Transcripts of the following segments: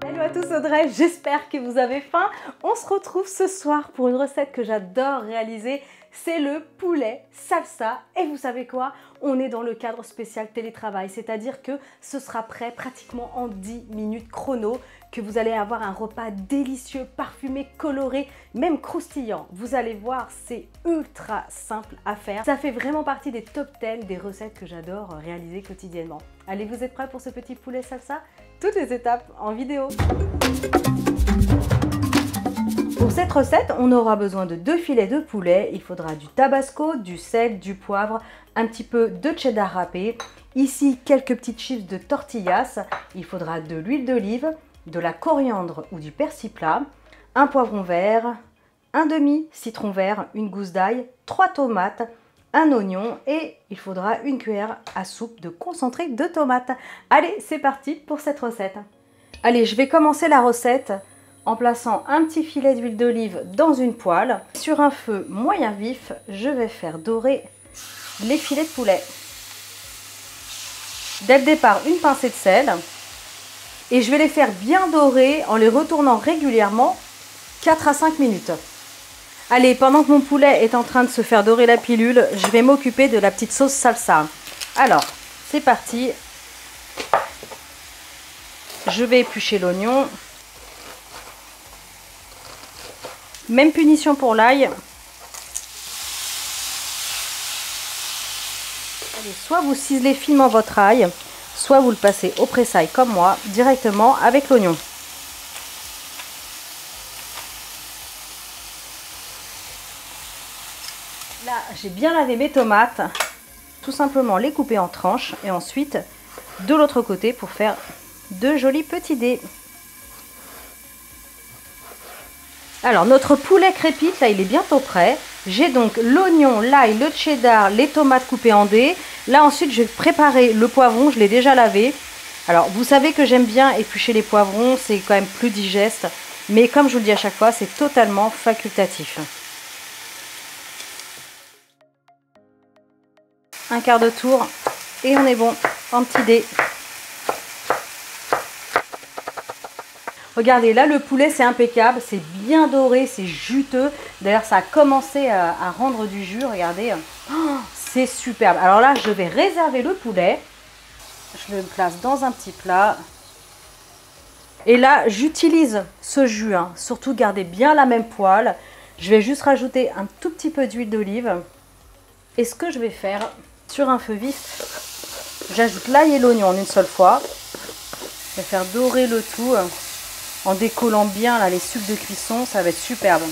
Hello à tous, Audrey, j'espère que vous avez faim. On se retrouve ce soir pour une recette que j'adore réaliser, c'est le poulet salsa. Et vous savez quoi? On est dans le cadre spécial télétravail, c'est-à-dire que ce sera prêt pratiquement en 10 minutes chrono, que vous allez avoir un repas délicieux, parfumé, coloré, même croustillant. Vous allez voir, c'est ultra simple à faire. Ça fait vraiment partie des top 10 des recettes que j'adore réaliser quotidiennement. Allez, vous êtes prêts pour ce petit poulet salsa? Toutes les étapes en vidéo. Pour cette recette, on aura besoin de 2 filets de poulet. Il faudra du tabasco, du sel, du poivre, un petit peu de cheddar râpé. Ici, quelques petites chips de tortillas. Il faudra de l'huile d'olive, de la coriandre ou du persil plat, un poivron vert, un demi citron vert, une gousse d'ail, 3 tomates, un oignon et il faudra une cuillère à soupe de concentré de tomate. Allez, c'est parti pour cette recette. Allez, je vais commencer la recette en plaçant un petit filet d'huile d'olive dans une poêle. Sur un feu moyen vif, je vais faire dorer les filets de poulet. Dès le départ, une pincée de sel. Et je vais les faire bien dorer en les retournant régulièrement 4 à 5 minutes. Allez, pendant que mon poulet est en train de se faire dorer la pilule, je vais m'occuper de la petite sauce salsa. Alors, c'est parti. Je vais éplucher l'oignon. Même punition pour l'ail. Allez, soit vous ciselez finement votre ail, soit vous le passez au pressail comme moi, directement avec l'oignon. Là, j'ai bien lavé mes tomates, tout simplement les couper en tranches et ensuite de l'autre côté pour faire de jolis petits dés. Alors notre poulet crépite, là il est bientôt prêt. J'ai donc l'oignon, l'ail, le cheddar, les tomates coupées en dés. Là ensuite je vais préparer le poivron, je l'ai déjà lavé. Alors vous savez que j'aime bien éplucher les poivrons, c'est quand même plus digeste. Mais comme je vous le dis à chaque fois, c'est totalement facultatif. Un quart de tour et on est bon en petits dés. Regardez, là le poulet c'est impeccable, c'est bien doré, c'est juteux. D'ailleurs ça a commencé à rendre du jus, regardez. Oh, c'est superbe. Alors là je vais réserver le poulet. Je le place dans un petit plat. Et là j'utilise ce jus, hein. Surtout gardez bien la même poêle. Je vais juste rajouter un tout petit peu d'huile d'olive. Et ce que je vais faire, sur un feu vif, j'ajoute l'ail et l'oignon en une seule fois. Je vais faire dorer le tout. En décollant bien là, les sucs de cuisson, ça va être superbe.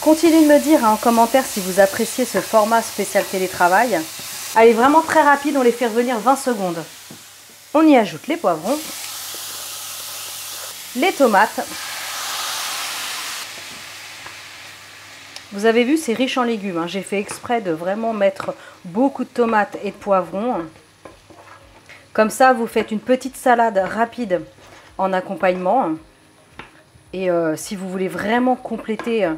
Continuez de me dire en commentaire si vous appréciez ce format spécial télétravail. Allez, vraiment très rapide, on les fait revenir 20 secondes. On y ajoute les poivrons, les tomates. Vous avez vu, c'est riche en légumes, hein. J'ai fait exprès de vraiment mettre beaucoup de tomates et de poivrons. Comme ça, vous faites une petite salade rapide en accompagnement. Et si vous voulez vraiment compléter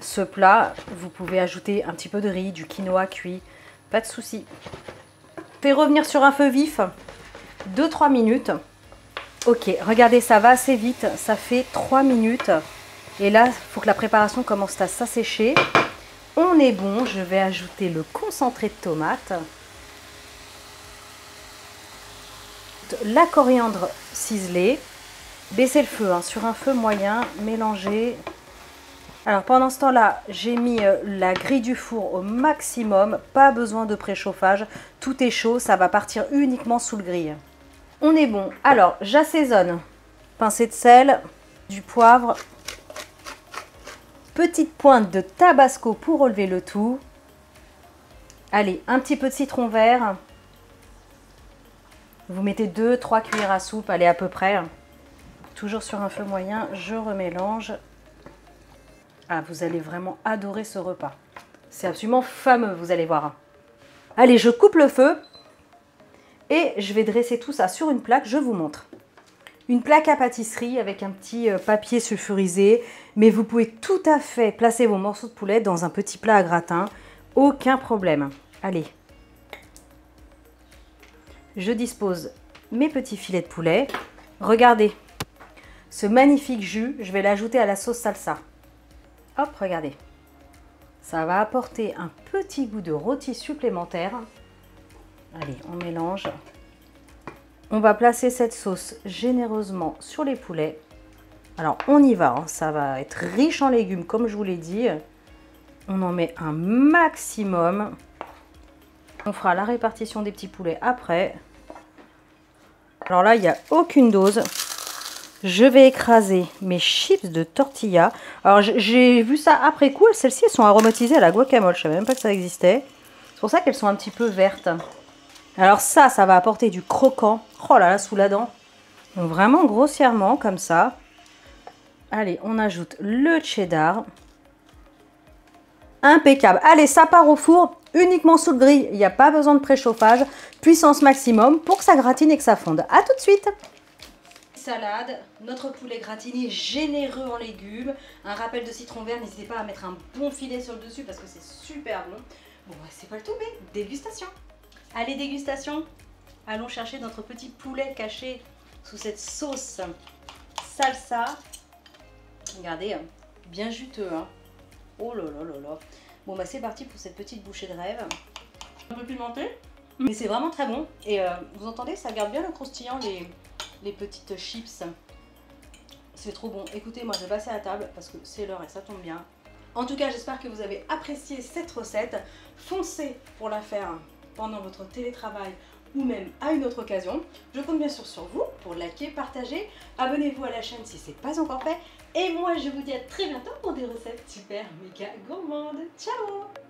ce plat, vous pouvez ajouter un petit peu de riz, du quinoa cuit. Pas de souci. Fais revenir sur un feu vif 2-3 minutes. Ok, regardez, ça va assez vite. Ça fait 3 minutes. Et là, il faut que la préparation commence à s'assécher. On est bon. Je vais ajouter le concentré de tomate. La coriandre ciselée, baissez le feu hein, sur un feu moyen, mélangez. Alors pendant ce temps-là, j'ai mis la grille du four au maximum, pas besoin de préchauffage, tout est chaud, ça va partir uniquement sous le grill. On est bon. Alors j'assaisonne, pincée de sel, du poivre, petite pointe de tabasco pour relever le tout. Allez, un petit peu de citron vert. Vous mettez 2-3 cuillères à soupe, allez à peu près. Toujours sur un feu moyen, je remélange. Ah, vous allez vraiment adorer ce repas. C'est absolument fameux, vous allez voir. Allez, je coupe le feu et je vais dresser tout ça sur une plaque, je vous montre. Une plaque à pâtisserie avec un petit papier sulfurisé, mais vous pouvez tout à fait placer vos morceaux de poulet dans un petit plat à gratin, aucun problème. Allez. Je dispose mes petits filets de poulet. Regardez, ce magnifique jus, je vais l'ajouter à la sauce salsa. Hop, regardez. Ça va apporter un petit goût de rôti supplémentaire. Allez, on mélange. On va placer cette sauce généreusement sur les poulets. Alors, on y va, hein. Ça va être riche en légumes, comme je vous l'ai dit. On en met un maximum. On fera la répartition des petits poulets après. Alors là, il n'y a aucune dose. Je vais écraser mes chips de tortilla. Alors, j'ai vu ça après coup. Celles-ci, elles sont aromatisées à la guacamole. Je ne savais même pas que ça existait. C'est pour ça qu'elles sont un petit peu vertes. Alors ça va apporter du croquant. Oh là là, sous la dent. Donc vraiment grossièrement, comme ça. Allez, on ajoute le cheddar. Impeccable. Allez, ça part au four, uniquement sous le grill. Il n'y a pas besoin de préchauffage. Puissance maximum pour que ça gratine et que ça fonde. A tout de suite. Salade, notre poulet gratiné généreux en légumes. Un rappel de citron vert, n'hésitez pas à mettre un bon filet sur le dessus parce que c'est super bon. Bon, c'est pas le tout, mais dégustation. Allez, dégustation. Allons chercher notre petit poulet caché sous cette sauce salsa. Regardez, bien juteux, hein. Oh là là là là. Bon bah c'est parti pour cette petite bouchée de rêve. Un peu pimenté, mais c'est vraiment très bon. Et vous entendez, ça garde bien le croustillant, les petites chips. C'est trop bon. Écoutez, moi je vais passer à table parce que c'est l'heure et ça tombe bien. En tout cas, j'espère que vous avez apprécié cette recette. Foncez pour la faire pendant votre télétravail ou même à une autre occasion. Je compte bien sûr sur vous pour liker, partager. Abonnez-vous à la chaîne si ce n'est pas encore fait. Et moi, je vous dis à très bientôt pour des recettes super méga gourmandes. Ciao!